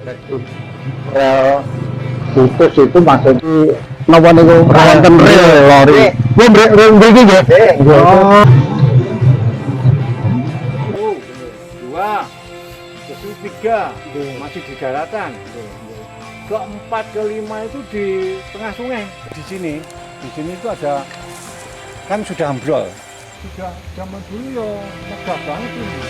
Rel khusus itu maksudnya napa niku wonten rel lori. Nggih mriki nggih. Oh. Dua, ketiga masih di daratan. Keempat, kelima itu di tengah sungai. Di sini itu ada kan sudah ambrol. Sudah zaman dulu ya megah banget ini.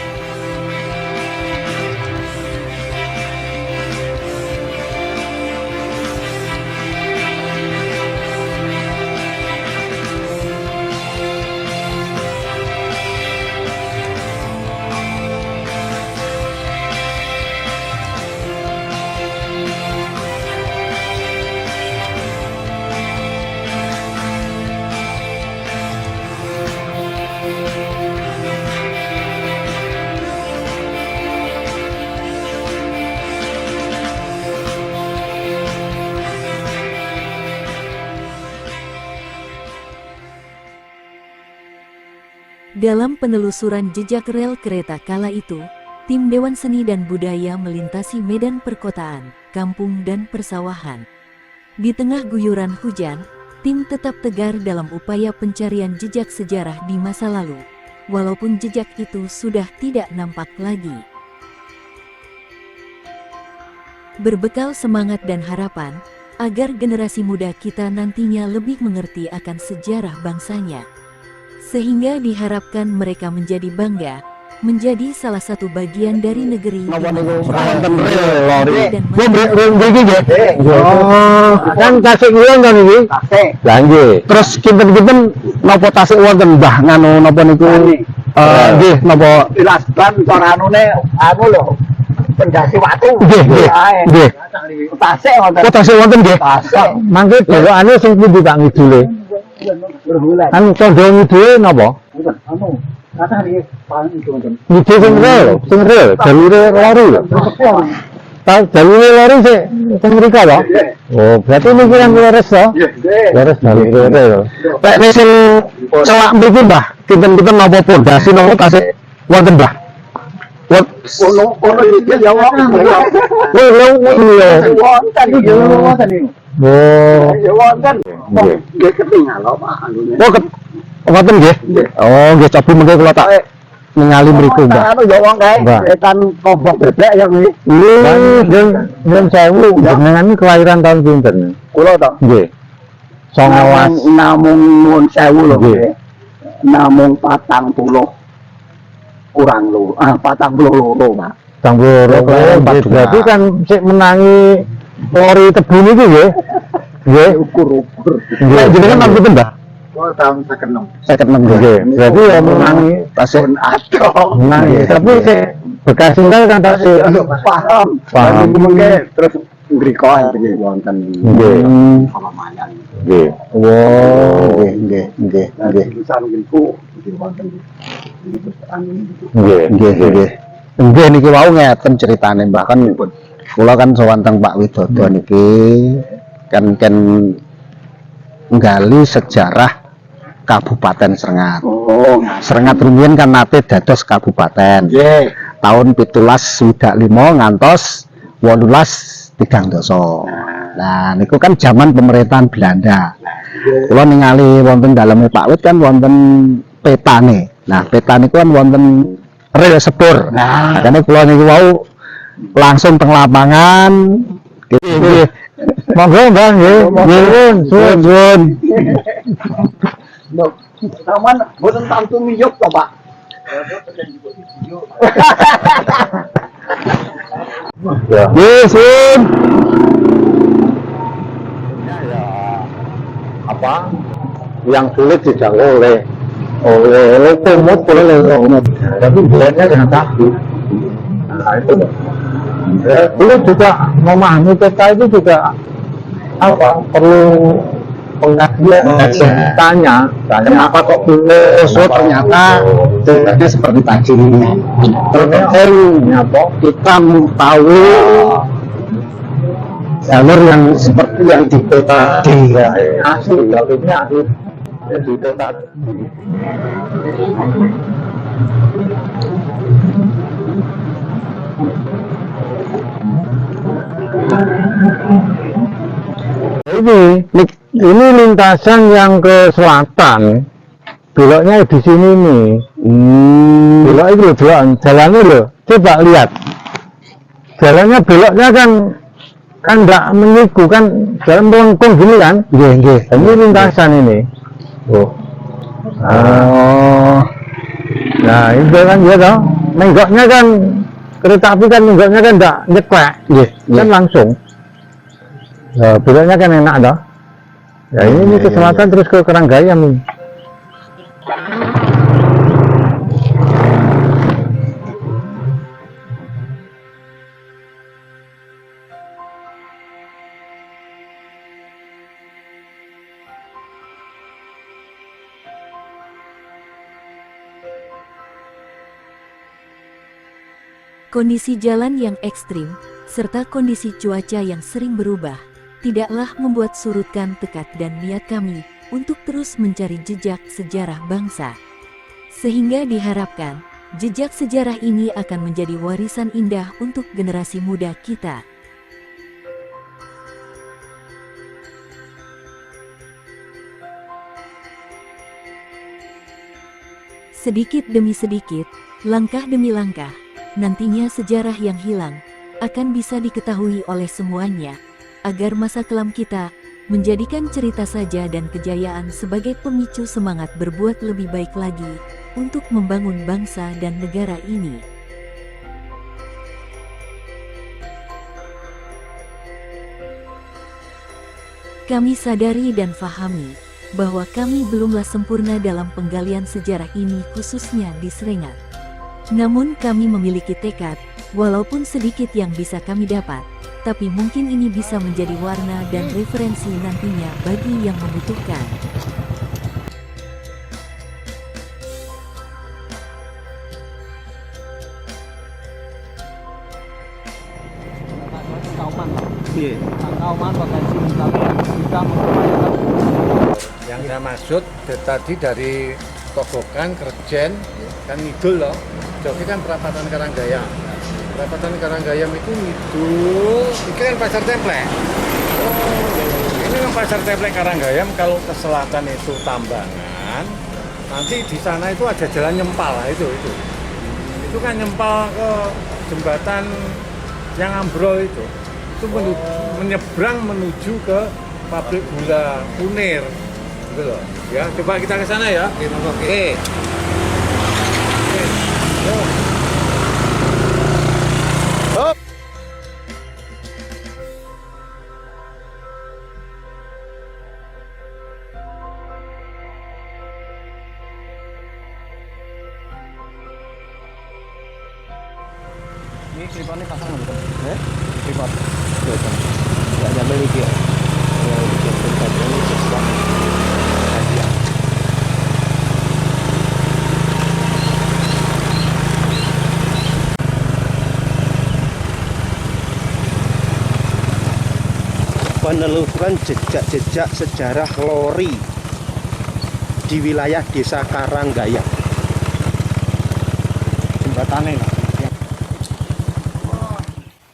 Dalam penelusuran jejak rel kereta kala itu, tim Dewan Seni dan Budaya melintasi medan perkotaan, kampung dan persawahan. Di tengah guyuran hujan, tim tetap tegar dalam upaya pencarian jejak sejarah di masa lalu, walaupun jejak itu sudah tidak nampak lagi. Berbekal semangat dan harapan, agar generasi muda kita nantinya lebih mengerti akan sejarah bangsanya. Sehingga diharapkan mereka menjadi bangga, menjadi salah satu bagian dari negeri Napa di niku mana wonten rel lori. dan Nggih mriki nggih. Oh, kan tasik ulun kan iki. Tasik. Lah nggih. Terus kinten-kinten napa tasik wonten Mbah nganu napa niku? Nggih napa Ilasban cara anu lho. Pendasi watu. nggih nggih. Tasik wonten. Kok tasik wonten nggih? Tasik. Mangke dewekane sing pundi Pak ngidule? Berbulan. Kan condo ngidule napa? Anu, kata iki paling itu wonten. Ngidul sing rel, jalure lori lho. Tahu jalure lori sik teng mriko lho. Oh, berarti niki yang leres to? Nggih. Leres jalure rel. Lek sing celak mriki Mbah, kinten-kinten napa pondasi napa tasik wonten Mbah? Ono iki ya wong. Lho. Wonten iki wonten iki. Oh. Ya wonten. Nggih. Nggih ketinggal Pak anune. Oh, wonten nggih? Oh, nggih cobi mengke kula tak ningali mriku, Mbak. Anu ya wong kae Mbak. setan kobok bebek ya kuwi. Nggih, sewu. Jenengan iki kelahiran tahun pinten? Kula to. Nggih. 19. Namung nuwun sewu lho Nggih. nggih. Namung 40 kurang lho. 42 Pak. Tanggoro berarti kan sik menangi lori tebu niku nggih. Nggih. Ukur-ukur. Nggih, jenengan tahun pinten, Mbak? Kula tahun 56. 56 nggih. Berarti ya menangi tasik Aduh. menangi. Tapi sik bekas tinggal kan tasik. Paham. Paham. Niku mengke terus ngriko nggih wonten. Nggih. Pamayan. Nggih. Wow, nggih. Tulisan niku nggih wonten. Nggih. Nggih niki wau ngeten ceritane Mbak kan kula kan sowan teng Pak Widodo niki kan nggali sejarah Kabupaten Srengat. Oh, Srengat rumiyin kan nate dados kabupaten. nggih. Tahun 1765 ngantos 1830. Nah, niku kan zaman pemerintahan Belanda. Kula ningali wonten daleme Pak Wid kan wonten petane. Nah, peta niku kan wonten rel sepur. Nah, makanya kula niku wau langsung teng lapangan. Nggih. Monggo Mbah nggih. Suwun. Loh, sampean boten tamtu miyuk to, Pak? Nggih, Sun. Apa? Yang sulit dijangkau oleh lokomotif tapi belannya dengan kaki. Nah itu dulu juga memahami peta itu juga apa perlu pengajian tanya kenapa kok ternyata ceritanya seperti tadi terus apa kita mau tahu jalur yang seperti yang di peta asli jalurnya asli di peta. lintasan yang ke selatan, beloknya di sini nih. Belok itu loh, belok jalannya loh. Coba lihat, jalannya beloknya kan enggak menyiku kan, jalan melengkung gini kan. Nggih, nggih. Ini lintasan ini. Oh. Oh. Nah itu kan ya toh, nenggoknya kan kereta api kan nenggoknya kan enggak nyeklek, Nggih, kan nggih. langsung. Beloknya kan enak toh. Ya ini ke selatan terus ke Karanggayam ini. Kondisi jalan yang ekstrim, serta kondisi cuaca yang sering berubah, tidaklah membuat surutkan tekad dan niat kami untuk terus mencari jejak sejarah bangsa. Sehingga diharapkan, jejak sejarah ini akan menjadi warisan indah untuk generasi muda kita. Sedikit demi sedikit, langkah demi langkah, nantinya sejarah yang hilang akan bisa diketahui oleh semuanya, agar masa kelam kita menjadikan cerita saja dan kejayaan sebagai pemicu semangat berbuat lebih baik lagi untuk membangun bangsa dan negara ini. Kami sadari dan fahami bahwa kami belumlah sempurna dalam penggalian sejarah ini, khususnya di Srengat. Namun kami memiliki tekad, walaupun sedikit yang bisa kami dapat, tapi mungkin ini bisa menjadi warna dan referensi nantinya bagi yang membutuhkan. Yang saya maksud tadi dari Togokan, Kerjen, kan ngidul loh. Joki kan perapatan Karanggayam. Perapatan Karanggayam itu ngidul, ini kan Pasar Templek. Ini kan Pasar Templek Karanggayam, kalau ke selatan itu Tambangan, nanti di sana itu ada jalan nyempal, itu. Itu kan nyempal ke jembatan yang ambrol itu. Itu menyeberang menuju ke pabrik gula Kunir. Gitu loh. Ya, coba kita ke sana ya. Oke. Ini kliponnya pasang nggak betul? Klipon. Nggak nyampe iki ya. Ya, bikin klipon ini sesuatu. Hadiah. Penelusuran jejak-jejak sejarah lori di wilayah Desa Karanggayam. Jembatannya lah.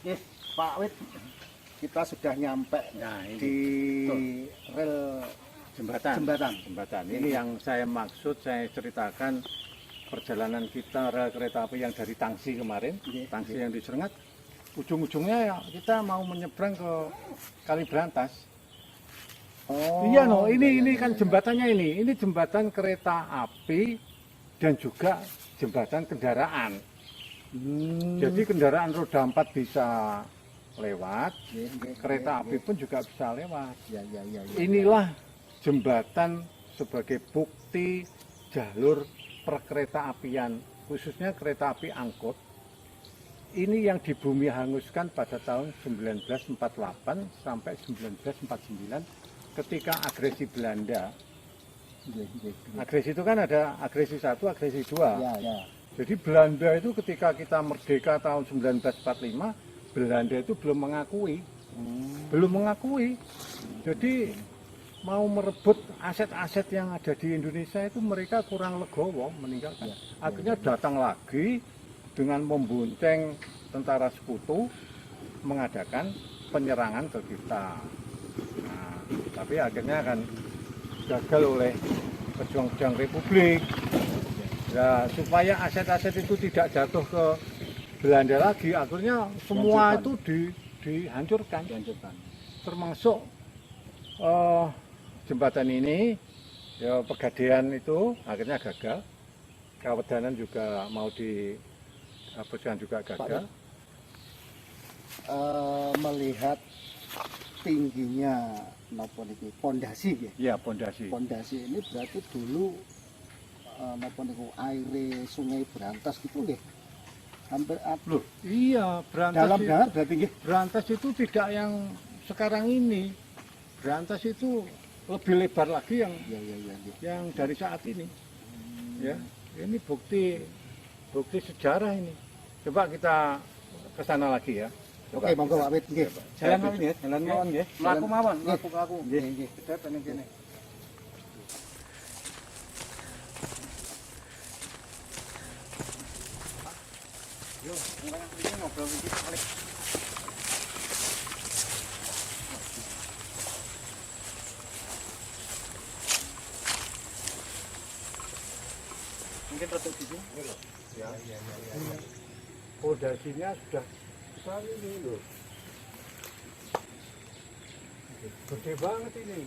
Yes, Pak Wit, kita sudah nyampe Nah, di rel jembatan. Ini yang saya maksud, saya ceritakan perjalanan kita rel kereta api yang dari Tangsi kemarin, Tangsi yang di Srengat. Ujung-ujungnya ya kita mau menyeberang ke Kalibrantas. Oh, Iya no, ini kan jembatannya ini jembatan kereta api dan juga jembatan kendaraan. Jadi kendaraan roda 4 bisa lewat, kereta api pun juga bisa lewat. Ya. Inilah jembatan sebagai bukti jalur perkereta apian, khususnya kereta api angkut. Ini yang di bumi hanguskan pada tahun 1948 sampai 1949 ketika agresi Belanda. Agresi itu kan ada agresi 1, agresi 2. Ya. Jadi Belanda itu ketika kita merdeka tahun 1945, Belanda itu belum mengakui. Jadi mau merebut aset-aset yang ada di Indonesia itu mereka kurang legowo meninggalkan. Akhirnya datang lagi dengan membonceng tentara sekutu mengadakan penyerangan ke kita. Nah, tapi akhirnya kan gagal oleh pejuang-pejuang Republik. Ya, supaya aset-aset itu tidak jatuh ke Belanda lagi, akhirnya semua itu dihancurkan. Termasuk jembatan ini, ya Pegadaian itu akhirnya gagal. Kawedanan juga mau dihapuskan juga gagal. Melihat tingginya napa niki pondasi nggih. Ya, pondasi. Pondasi ini berarti dulu napa niku aire Sungai Brantas gitu nggih. Hampir Loh, iya, dalam banget berarti nggih. Berantas itu tidak yang sekarang ini. Berantas itu lebih lebar lagi Ya nggih. yang dari saat ini. Ya, ini bukti sejarah ini. Coba kita ke sana lagi ya. Oke, monggo Pak Wit nggih. Jalan mawon nggih, jalan mawon nggih. Mlaku mawon, Nggih. mlaku. Nggih. Kita pengen kene. Yo, ini ngobrol iki balik. Mungkin tetap di sini. Ya. Pondasinya sudah besar ini loh. Gede banget ini.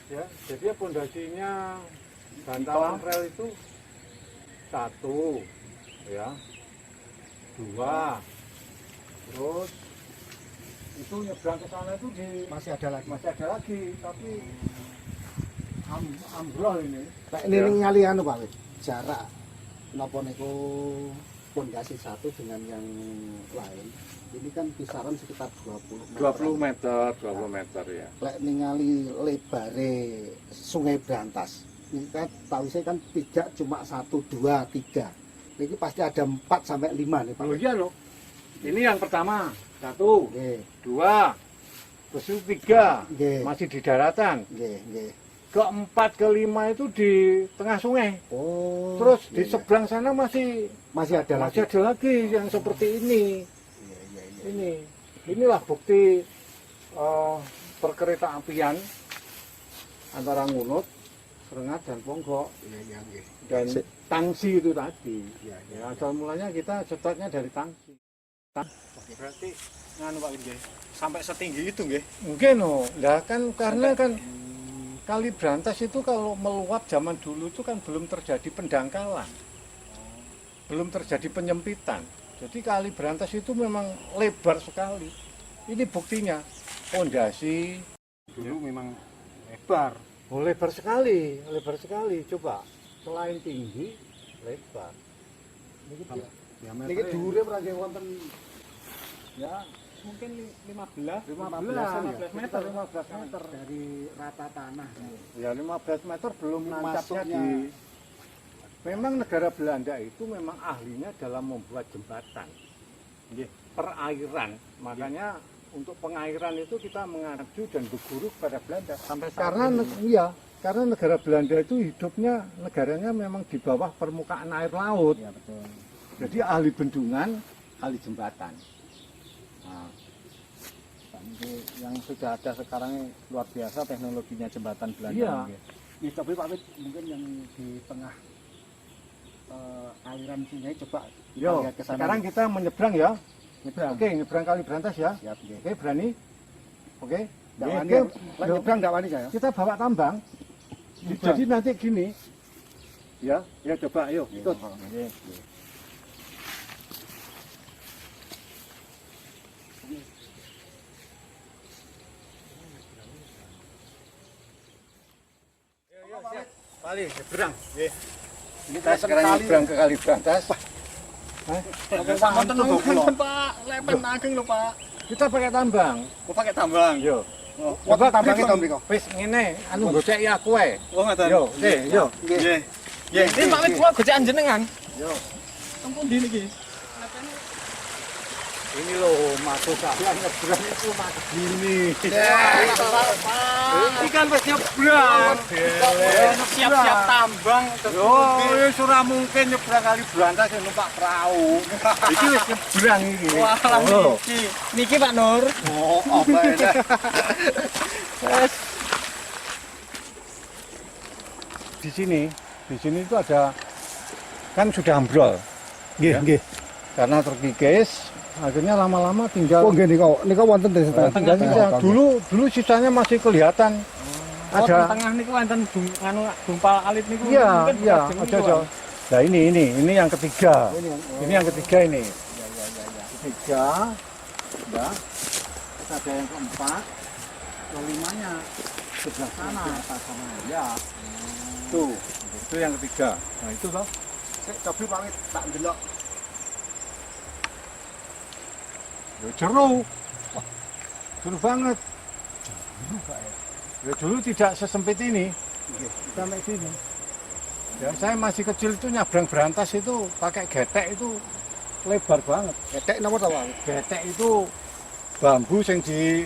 Ya, jadi pondasinya bantalan rel itu 1, ya, 2, terus itu nyebrang ke sana itu Masih ada lagi. masih ada lagi, tapi ambrol ini. Pak ini ngali anu Pak Wit. Jarak napa niku pondasi satu dengan yang lain. Ini kan kisaran sekitar 20 meter. 20 meter ya. Lek ningali lebare Sungai Brantas. Ini kan tahu saya kan tidak cuma 1, 2, 3. Ini pasti ada 4 sampai 5 nih Pak. Oh iya loh. Ini yang pertama, 1, Nggih, 2, terus 3 nggih, masih di daratan. nggih. Keempat, kelima itu di tengah sungai. Oh. Terus di iya, iya. seberang sana masih Masih ada lagi. yang seperti ini. Iya. Inilah bukti perkereta apian antara Ngunut, Serengat dan Ponggok Iya, nggih. dan Tangsi itu tadi. Iya. Ya, asal mulanya kita startnya dari Tangsi. Berarti nganu Pak nggih. Sampai setinggi itu nggih. Mungkin lah kan karena kan Kali Brantas itu kalau meluap zaman dulu itu kan belum terjadi pendangkalan, belum terjadi penyempitan. Jadi Kali Brantas itu memang lebar sekali. Ini buktinya, pondasi Dulu memang lebar. lebar sekali, lebar sekali. Coba, selain tinggi, lebar. Niki dhuwure ora nggih wonten Ya, mungkin 15 meter. 15 meter. Dari rata tanah. Ya 15 meter belum nancapnya Masuknya. Memang negara Belanda itu memang ahlinya dalam membuat jembatan. Perairan. Makanya untuk pengairan itu kita mengacu dan berguru kepada Belanda. Sampai Karena negara Belanda itu hidupnya negaranya memang di bawah permukaan air laut. Iya, betul. Jadi ahli bendungan, ahli jembatan. Nah, yang sudah ada sekarang ini luar biasa teknologinya jembatan Belanda. Iya. nggih. Ini coba Pak Wit, mungkin yang di tengah aliran sungai coba kita yo, lihat ke sana. sekarang kita menyeberang ya. nyebrang. Oke, nyebrang Kali Brantas ya. Siap, nggih. Oke, berani? Oke. Ndak wani. Oke, Lek yo. nyebrang ndak wani saya. Kita bawa tambang. Jadi nanti gini. Ya, coba ayo ikut. Nggih. Kali nyebrang. Nggih. Kita Sekarang nyebrang ke Kali Brantas. Pak tenang Pak, lepen ageng lho Pak. Kita pakai tambang. Kok pakai tambang? Yo. Coba tambangnya to mriko. Wis ngene, anu goceki aku ae. Oh ngoten. Yo, oke, yo. Nggih. Nggih, ini Pak Wit kula gocekan jenengan. Yo. Ampun di niki. Ini loh, masuk kalian nyebrang itu mas gini. Ini kan wis nyebrang. Siap-siap tambang. Yo, wis ora mungkin nyebrang Kali Brantas yang numpak perahu. Iki wis nyebrang iki. Wah, Oh. niki Pak Nur. Oh, apa ya? di sini itu ada kan sudah ambrol. Nggih, Ya. nggih. Karena terkikis, akhirnya lama-lama tinggal Oh, nggih nika wonten teng setengah. tinggal sisa. Dulu sisanya masih kelihatan. Ada tengah niku wonten gumpal alit niku. iya, mungkin iya, lajeng ada niku, ada. Nah, ini yang ketiga. Oh. Ini yang ketiga ini. Ketiga. Ya. Terus ada yang keempat. Kelimanya sebelah sana, atas sana. Ya. Tuh, itu yang ketiga. Nah, itu toh. Sik cobi pamit tak ndelok. Ya, jeru. Wah, jeru banget. Ya, dulu tidak sesempit ini. Sampai sini. Ya, saya masih kecil itu nyabrang berantas itu pakai getek itu lebar banget. Getek napa ta, Pak? Getek itu bambu yang di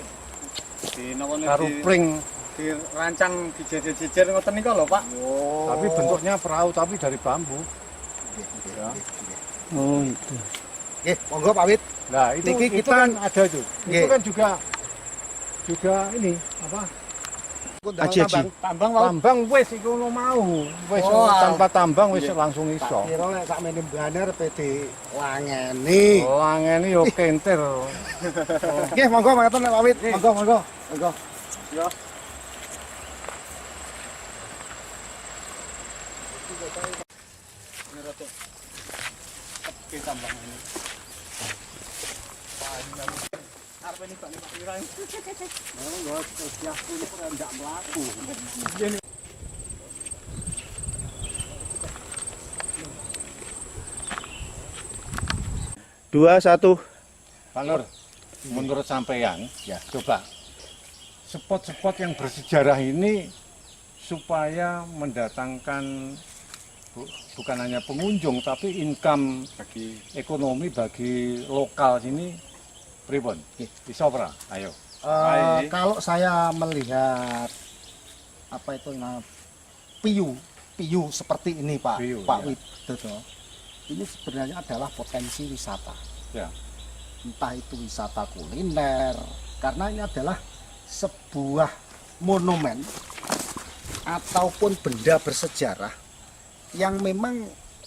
karo pring, dirancang dijejer-jejer ngoten niku lho, Pak. Oh. tapi bentuknya perahu tapi dari bambu. Ya. Oh, itu. Nggih, monggo pamit. Nah, itu Niki itu kita- kan ada itu. Itu Nggih. kan juga ini apa? Aji. Tambang wae. Tambang wis iku lo mau. Wis Oh, tanpa tambang wis langsung Tak iso. kira lek sak mene banner PD langeni. Oh, angene yo kentir. Nggih, monggo mangkaten nek pamit. Monggo, monggo. Monggo. Dua, satu. Pak Nur, menurut sampean, ya coba spot-spot yang bersejarah ini supaya mendatangkan bukan hanya pengunjung tapi income bagi ekonomi bagi lokal sini pripun? Bisa ora? Ayo. Kalau saya melihat apa itu piyu seperti ini Pak Piyu, Pak ya. Widodo, ini sebenarnya adalah potensi wisata. Ya. Entah itu wisata kuliner, karena ini adalah sebuah monumen ataupun benda bersejarah yang memang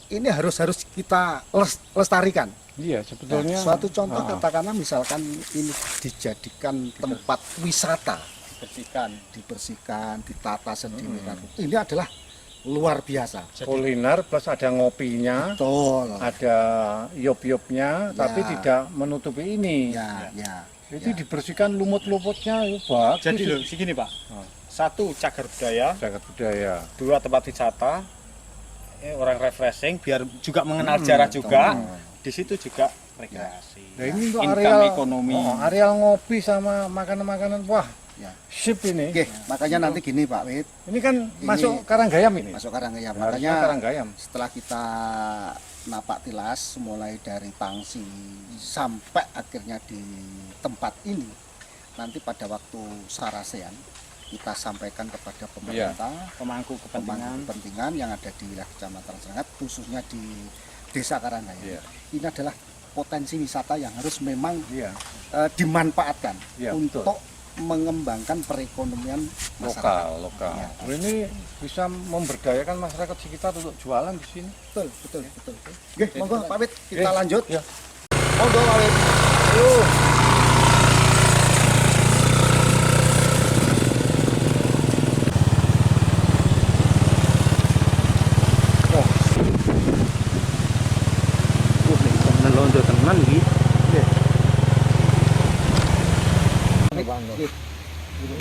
ini harus kita lestarikan. Iya, sebetulnya Nah, suatu contoh Ah. katakanlah misalkan ini dijadikan tempat wisata, dibersihkan, ditata sedemikian. Ini adalah luar biasa. kuliner plus ada ngopinya, Betul. ada iop-iopnya, tapi Ya. tidak menutupi ini. Ya, ya. Itu Ya. dibersihkan lumut-lumutnya, itu bagus. Jadi loh, segini Pak. Satu, cagar budaya. Jagat budaya. Dua, tempat wisata. Orang refreshing biar juga mengenal sejarah juga. Di situ juga rekreasi. Nah, ini untuk Income areal ekonomi. areal ngopi sama makanan-makanan. Wah, Ya. sip ini. Oke, makanya nanti gini Pak Wid, Ini kan masuk Karanggayam ini. masuk Karanggayam. Harusnya Makanya Karanggayam. setelah kita napak tilas mulai dari Pangsi sampai akhirnya di tempat ini, nanti pada waktu sarasean kita sampaikan kepada pemerintah, Pemangku pemangku kepentingan yang ada di wilayah Kecamatan Serengat, khususnya di Desa Karanggayam. Iya. Ini adalah potensi wisata yang harus memang Iya, dimanfaatkan Iya, untuk mengembangkan perekonomian masyarakat. lokal. Iya. Ini bisa memberdayakan masyarakat sekitar untuk jualan di sini. Betul, betul, betul. Oke, monggo Pak Wid, kita Oke, lanjut. ya. Monggo Pak Wid. Nelonjo tenan iki.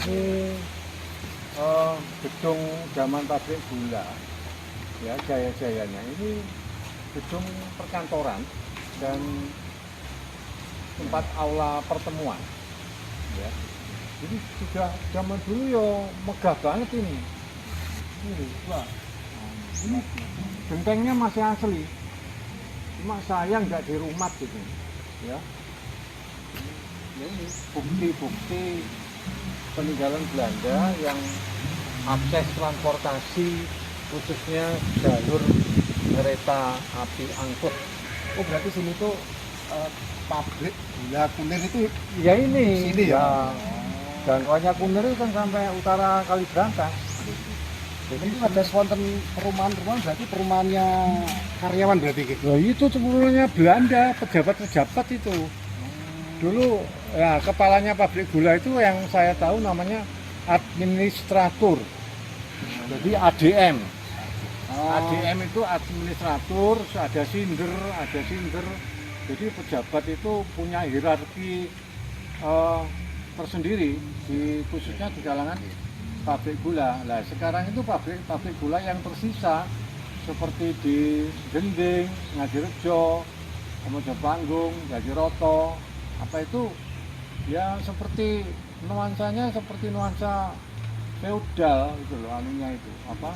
Ini gedung zaman pabrik gula, ya jaya-jayanya. Ini gedung perkantoran dan tempat aula pertemuan. Ya. Jadi sudah zaman dulu ya megah banget ini. Ini, wah. Ini gentengnya masih asli. Cuma sayang nggak dirumat gitu. Ya. Ini bukti-bukti peninggalan Belanda yang akses transportasi khususnya jalur kereta api angkut. Oh, berarti sini tuh pabrik gula kunir itu Ya ini, Sini ya? Jangkauannya Kunir itu kan sampai utara Kaliberantas. Ini ada wonten perumahan-perumahan berarti perumahannya karyawan berarti gitu. Loh, itu sebenarnya Belanda, pejabat-pejabat itu. Dulu ya kepalanya pabrik gula itu yang saya tahu namanya administratur. Jadi ADM. ADM itu administratur, ada sinder. Jadi pejabat itu punya hierarki tersendiri khususnya di kalangan pabrik gula. Nah, sekarang itu pabrik gula yang tersisa seperti di Gending, Ngadirejo, Mojopanggung, Gadiroto, apa itu ya seperti nuansanya seperti nuansa feodal itu loh, anunya itu apa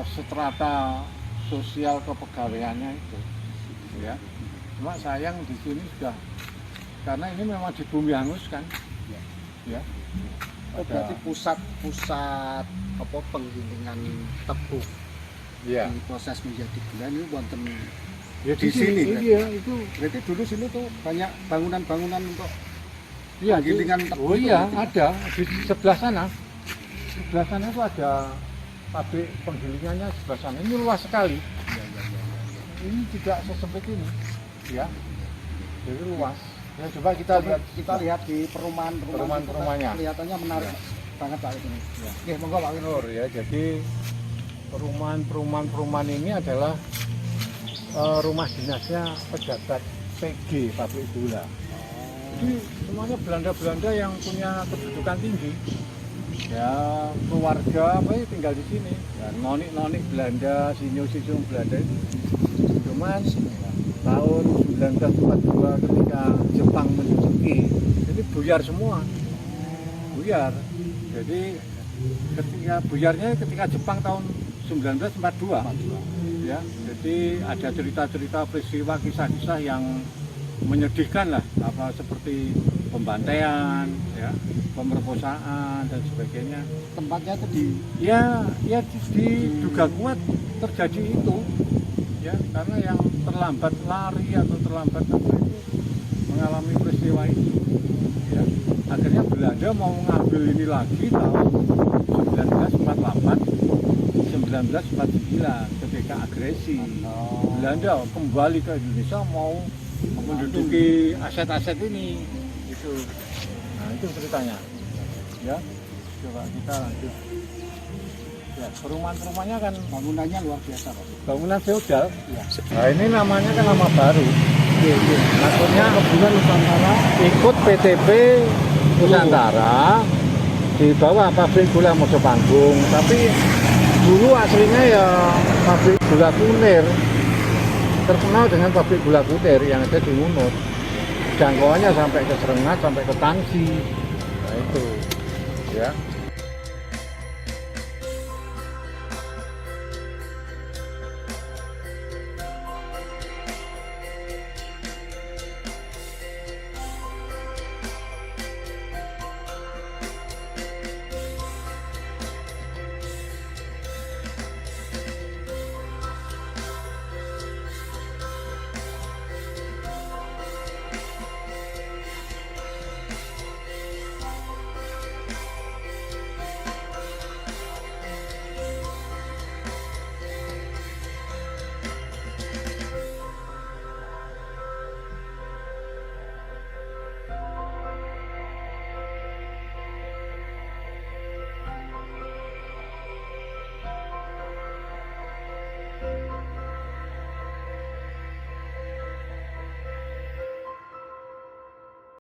strata sosial kepegawaiannya itu ya. Cuma sayang di sini sudah karena ini memang di bumi hangus kan ya. Oh, berarti pusat apa penggilingan tebu Ya. di proses menjadi gula ini wonten Ya di sini berarti. iya itu. Berarti dulu sini tuh banyak bangunan-bangunan untuk Iya, penggilingan tebu. oh itu iya, berarti. ada di sebelah sana. Sebelah sana itu ada pabrik penggilingannya sebelah sana. Ini luas sekali. Ini tidak sesempit ini, ya. Jadi luas. Ya, coba Kita lihat di Perumahan-perumahannya. Kelihatannya menarik banget Pak ini. Ya. Oke, monggo Pak Win. Nur ya. Jadi perumahan ini adalah rumah dinasnya pejabat PG pabrik gula. Jadi semuanya Belanda yang punya kedudukan tinggi. Ya keluarga apa ya tinggal di sini. Ya, nonik Belanda, sinyo Belanda itu. Cuman tahun 1942 ketika Jepang menduduki, ini buyar semua. Buyar. Jadi ketika Jepang tahun 1942. Ya, jadi ada cerita-cerita peristiwa kisah-kisah yang menyedihkan lah, apa seperti pembantaian, ya, pemerkosaan dan sebagainya. Tempatnya itu di diduga kuat terjadi itu, ya, karena yang terlambat lari atau terlambat apa itu mengalami peristiwa itu, ya. Akhirnya Belanda mau ngambil ini lagi tahun 1948. 1949 ketika agresi Belanda kembali ke Indonesia mau menduduki aset-aset ini itu. Nah itu ceritanya ya. Coba kita lanjut ya, perumahan-perumahannya kan bangunannya luar biasa Pak. bangunan feodal Iya. nah ini namanya kan nama baru maksudnya Gabungan Nusantara ikut PTP Nusantara di bawah pabrik gula Mojopanggung, tapi dulu aslinya ya pabrik gula Kunir, terkenal dengan pabrik gula Kunir yang ada di Ngunut, jangkauannya sampai ke Serengat, sampai ke Tangsi, nah itu ya.